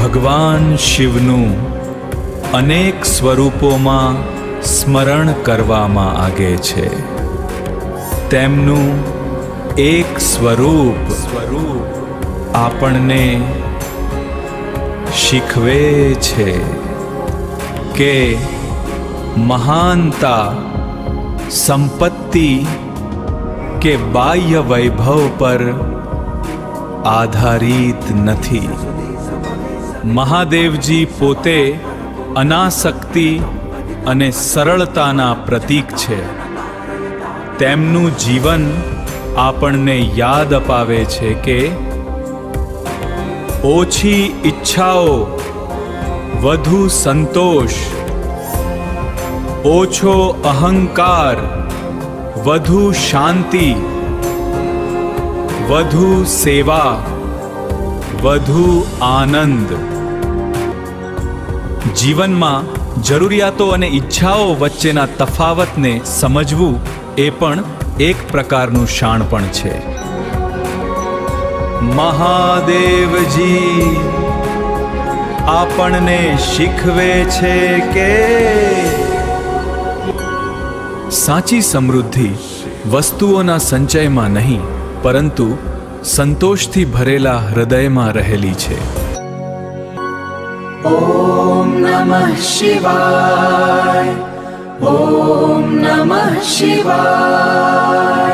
ભગવાન શિવનું અનેક સ્વરૂપોમાં સ્મરણ કરવામાં આવે છે. તેમનું એક સ્વરૂપ આપણને શીખવે છે કે મહાનતા સંપત્તિ કે બાહ્ય વૈભવ પર આધારિત નથી. મહાદેવજી પોતે અનાસક્તિ અને સરળતાના પ્રતીક છે. તેમનું જીવન આપણને યાદ અપાવે છે કે ઓછી ઈચ્છાઓ, વધુ સંતોષ, ઓછો અહંકાર, વધુ શાંતિ, વધુ સેવા, વધુ આનંદ. જીવનમાં જરૂરિયાતો અને ઈચ્છાઓ વચ્ચેના તફાવતને સમજવું એ પણ એક પ્રકારનું શાણપણ છે. મહાદેવજી આપણને શીખવે છે કે સાચી સમૃદ્ધિ વસ્તુઓના સંચયમાં નહીં, પરંતુ સંતોષથી ભરેલા હૃદયમાં રહેલી છે. ઓમ નમઃ શિવાય. ઓમ નમઃ શિવાય.